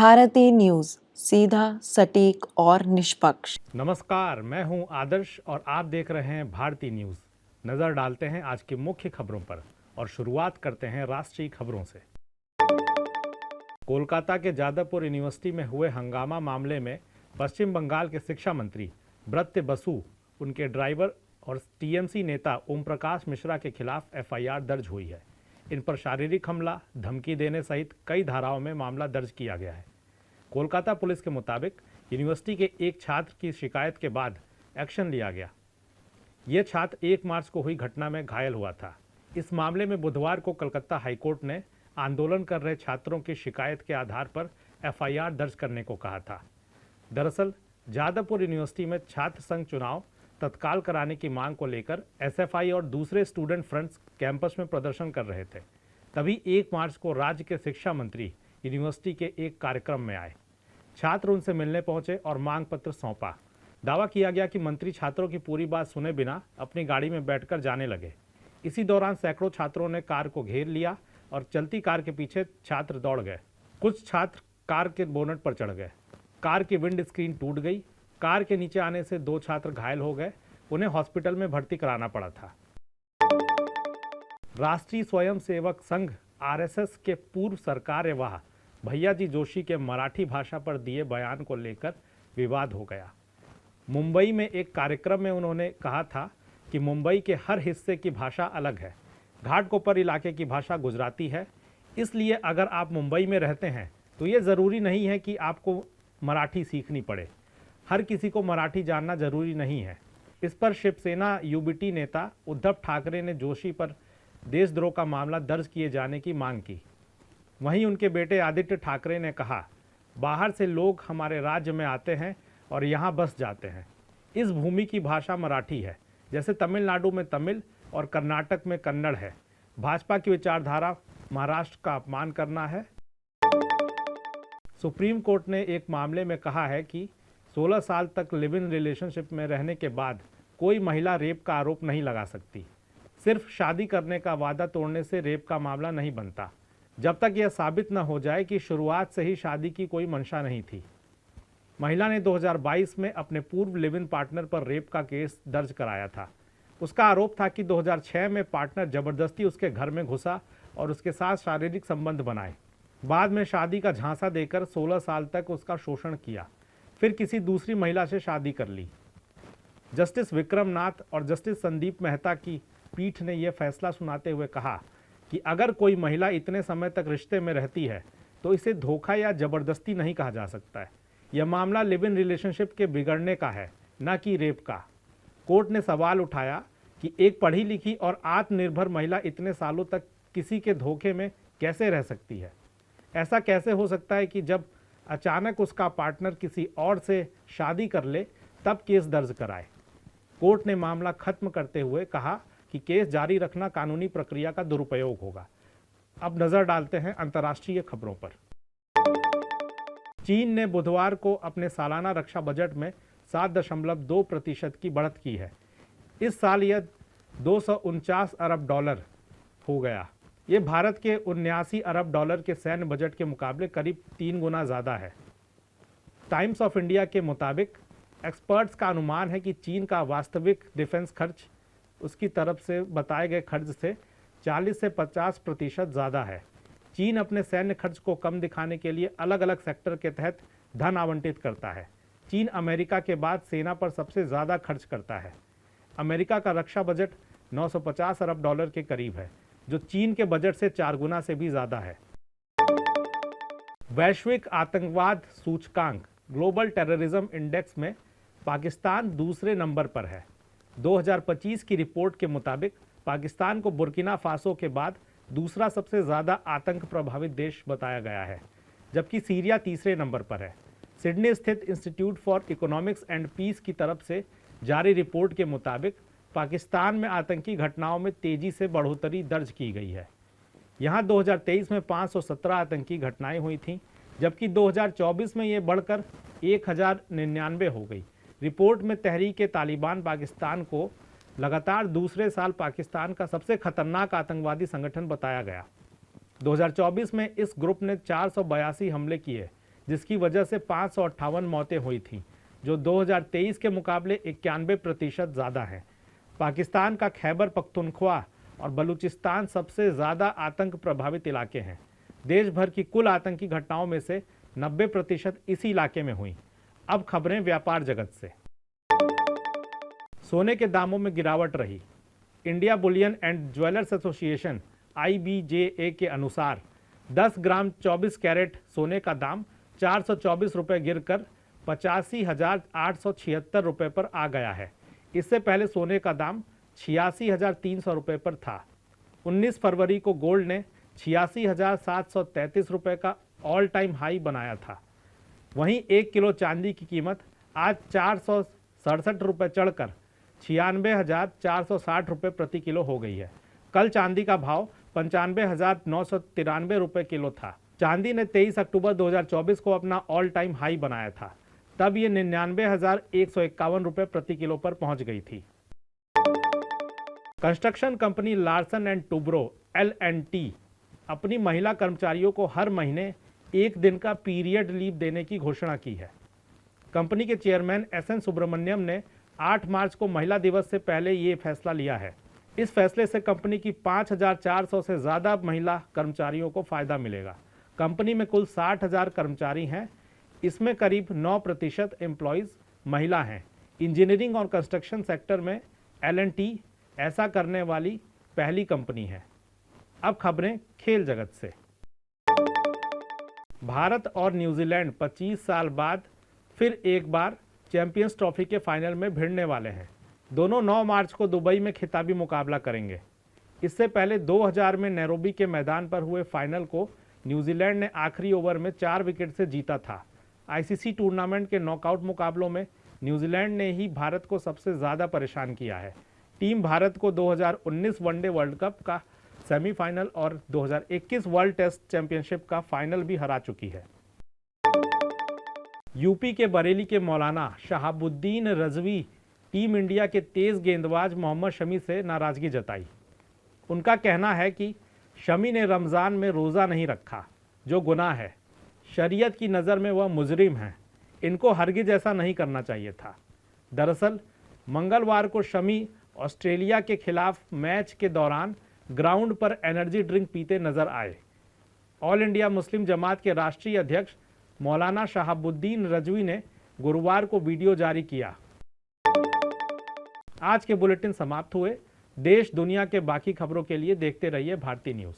Bharti news, सीधा, सटीक और निष्पक्ष। नमस्कार, मैं हूं आदर्श और आप देख रहे हैं भारती न्यूज। नजर डालते हैं आज की मुख्य खबरों पर और शुरुआत करते हैं राष्ट्रीय खबरों से। कोलकाता के जादवपुर यूनिवर्सिटी में हुए हंगामा मामले में पश्चिम बंगाल के शिक्षा मंत्री ब्रत्य बसु, उनके ड्राइवर और टीएमसी नेता ओम प्रकाश मिश्रा के खिलाफ एफआईआर दर्ज हुई है। इन पर शारीरिक हमला, धमकी देने सहित कई धाराओं में मामला दर्ज किया गया है। कोलकाता पुलिस के मुताबिक यूनिवर्सिटी के एक छात्र की शिकायत के बाद एक्शन लिया गया। ये छात्र 1 मार्च को हुई घटना में घायल हुआ था। इस मामले में बुधवार को कलकत्ता हाईकोर्ट ने आंदोलन कर रहे छात्रों की शिकायत के आधार पर एफआईआर दर्ज करने को कहा था। दरअसल जादवपुर यूनिवर्सिटी में छात्र संघ चुनाव तत्काल कराने की मांग को लेकर एसएफआई और दूसरे स्टूडेंट फ्रंट्स कैंपस में प्रदर्शन कर रहे थे। तभी 1 मार्च को राज्य के शिक्षा मंत्री यूनिवर्सिटी के एक कार्यक्रम में आए। छात्र उनसे मिलने पहुंचे और मांग पत्र सौंपा। दावा किया गया कि मंत्री छात्रों की पूरी बात सुने बिना अपनी गाड़ी में बैठकर जाने लगे। इसी दौरान सैकड़ों छात्रों ने कार को घेर लिया और चलती कार के पीछे छात्र दौड़ गए। कुछ छात्र कार के बोनट पर चढ़ गए। कार की विंड स्क्रीन टूट गई। कार के नीचे आने से 2 छात्र घायल हो गए। उन्हें हॉस्पिटल में भर्ती कराना पड़ा था। राष्ट्रीय स्वयंसेवक संघ आरएसएस के पूर्व सरकार्यवाह भैयाजी जोशी के मराठी भाषा पर दिए बयान को लेकर विवाद हो गया। मुंबई में एक कार्यक्रम में उन्होंने कहा था कि मुंबई के हर हिस्से की भाषा अलग है। घाटकोपर इलाके की भाषा गुजराती है, इसलिए अगर आप मुंबई में रहते हैं तो ये ज़रूरी नहीं है कि आपको मराठी सीखनी पड़े। हर किसी को मराठी जानना जरूरी नहीं है। इस पर शिवसेना यूबीटी नेता उद्धव ठाकरे ने जोशी पर देशद्रोह का मामला दर्ज किए जाने की मांग की। वहीं उनके बेटे आदित्य ठाकरे ने कहा, बाहर से लोग हमारे राज्य में आते हैं और यहाँ बस जाते हैं। इस भूमि की भाषा मराठी है, जैसे तमिलनाडु में तमिल और कर्नाटक में कन्नड़ है। भाजपा की विचारधारा महाराष्ट्र का अपमान करना है। सुप्रीम कोर्ट ने एक मामले में कहा है कि 16 साल तक लिव इन रिलेशनशिप में रहने के बाद कोई महिला रेप का आरोप नहीं लगा सकती। सिर्फ शादी करने का वादा तोड़ने से रेप का मामला नहीं बनता, जब तक यह साबित न हो जाए कि शुरुआत से ही शादी की कोई मंशा नहीं थी। महिला ने 2022 में अपने पूर्व लिव इन पार्टनर पर रेप का केस दर्ज कराया था। उसका आरोप था कि 2006 में पार्टनर जबरदस्ती उसके घर में घुसा और उसके साथ शारीरिक संबंध बनाए। बाद में शादी का झांसा देकर 16 साल तक उसका शोषण किया, फिर किसी दूसरी महिला से शादी कर ली। जस्टिस विक्रम नाथ और जस्टिस संदीप मेहता की पीठ ने यह फैसला सुनाते हुए कहा कि अगर कोई महिला इतने समय तक रिश्ते में रहती है तो इसे धोखा या जबरदस्ती नहीं कहा जा सकता है। यह मामला लिव इन रिलेशनशिप के बिगड़ने का है, न कि रेप का। कोर्ट ने सवाल उठाया कि एक पढ़ी लिखी और आत्मनिर्भर महिला इतने सालों तक किसी के धोखे में कैसे रह सकती है। ऐसा कैसे हो सकता है कि जब अचानक उसका पार्टनर किसी और से शादी कर ले तब केस दर्ज कराए। कोर्ट ने मामला खत्म करते हुए कहा कि केस जारी रखना कानूनी प्रक्रिया का दुरुपयोग होगा। अब नजर डालते हैं अंतर्राष्ट्रीय खबरों पर। चीन ने बुधवार को अपने सालाना रक्षा बजट में 7.2% की बढ़त की है। इस साल यह 249 अरब डॉलर हो गया। ये भारत के 79 अरब डॉलर के सैन्य बजट के मुकाबले करीब 3 गुना ज़्यादा है। टाइम्स ऑफ इंडिया के मुताबिक एक्सपर्ट्स का अनुमान है कि चीन का वास्तविक डिफेंस खर्च उसकी तरफ से बताए गए खर्च से 40 से 50% ज़्यादा है। चीन अपने सैन्य खर्च को कम दिखाने के लिए अलग अलग सेक्टर के तहत धन आवंटित करता है। चीन अमेरिका के बाद सेना पर सबसे ज़्यादा खर्च करता है। अमेरिका का रक्षा बजट 950 अरब डॉलर के करीब है, जो चीन के बजट से 4 गुना से भी ज़्यादा है। वैश्विक आतंकवाद सूचकांक ग्लोबल टेररिज्म इंडेक्स में पाकिस्तान दूसरे नंबर पर है। 2025 की रिपोर्ट के मुताबिक पाकिस्तान को बुर्किना फासो के बाद दूसरा सबसे ज़्यादा आतंक प्रभावित देश बताया गया है, जबकि सीरिया तीसरे नंबर पर है। सिडनी स्थित institute for economics and peace की तरफ से जारी रिपोर्ट के मुताबिक पाकिस्तान में आतंकी घटनाओं में तेज़ी से बढ़ोतरी दर्ज की गई है। यहाँ 2023 में 517 आतंकी घटनाएं हुई थीं, जबकि 2024 में ये बढ़कर 1099 हो गई। रिपोर्ट में तहरीक-ए-तालिबान पाकिस्तान को लगातार दूसरे साल पाकिस्तान का सबसे खतरनाक आतंकवादी संगठन बताया गया। 2024 में इस ग्रुप ने 482 हमले किए, जिसकी वजह से 558 मौतें हुई थीं, जो 2023 के मुकाबले 91% ज़्यादा है। पाकिस्तान का खैबर पख्तूनख्वा और बलूचिस्तान सबसे ज़्यादा आतंक प्रभावित इलाके हैं। देश भर की कुल आतंकी घटनाओं में से 90% इसी इलाके में हुई। अब खबरें व्यापार जगत से। सोने के दामों में गिरावट रही। India Boolean and jewellers association IBJA के अनुसार 10 ग्राम 24 कैरेट सोने का दाम 424 रुपये गिरकर 85,876 रुपये पर आ गया है। इससे पहले सोने का दाम 86,300 रुपये पर था। 19 फरवरी को गोल्ड ने 86,733 रुपये का ऑल टाइम हाई बनाया था। वहीं 1 किलो चांदी की कीमत आज 467 रुपये चढ़कर 96,460 रुपये प्रति किलो हो गई है। कल चांदी का भाव 95,993 रुपये किलो था। चांदी ने 23 अक्टूबर 2024 को अपना ऑल टाइम हाई बनाया था, तब ये 99,151 रुपये प्रति किलो पर पहुंच गई थी। Construction company Larsen and Toubro L&T अपनी महिला कर्मचारियों को हर महीने 1 दिन का पीरियड लीव देने की घोषणा की है। कंपनी के चेयरमैन SN सुब्रमण्यम ने 8 मार्च को महिला दिवस से पहले ये फैसला लिया है। इस फैसले से कंपनी की 5,400 से ज़्यादा महिला कर्मचारियों को फ़ायदा मिलेगा। कंपनी में कुल 60,000 कर्मचारी हैं, इसमें करीब 9% एम्प्लॉयज़ महिला हैं। इंजीनियरिंग और कंस्ट्रक्शन सेक्टर में L&T ऐसा करने वाली पहली कंपनी है। अब खबरें खेल जगत से। भारत और न्यूजीलैंड 25 साल बाद फिर एक बार चैंपियंस ट्रॉफी के फाइनल में भिड़ने वाले हैं। दोनों 9 मार्च को दुबई में खिताबी मुकाबला करेंगे। इससे पहले 2000 में नैरोबी के मैदान पर हुए फाइनल को न्यूजीलैंड ने आखिरी ओवर में 4 विकेट से जीता था। ICC टूर्नामेंट के नॉकआउट मुकाबलों में न्यूजीलैंड ने ही भारत को सबसे ज़्यादा परेशान किया है। टीम भारत को 2019 वनडे वर्ल्ड कप का सेमीफाइनल और 2021 वर्ल्ड टेस्ट चैंपियनशिप का फाइनल भी हरा चुकी है। यूपी के बरेली के मौलाना शहाबुद्दीन रजवी टीम इंडिया के तेज गेंदबाज मोहम्मद शमी से नाराज़गी जताई। उनका कहना है कि शमी ने रमज़ान में रोज़ा नहीं रखा, जो गुनाह है। शरीयत की नज़र में वह मुजरिम हैं। इनको हरगिज़ ऐसा नहीं करना चाहिए था। दरअसल मंगलवार को शमी ऑस्ट्रेलिया के खिलाफ मैच के दौरान ग्राउंड पर एनर्जी ड्रिंक पीते नजर आए। ऑल इंडिया मुस्लिम जमात के राष्ट्रीय अध्यक्ष मौलाना शहाबुद्दीन रजवी ने गुरुवार को वीडियो जारी किया। आज के बुलेटिन समाप्त हुए। देश दुनिया के बाकी खबरों के लिए देखते रहिए भारती न्यूज़।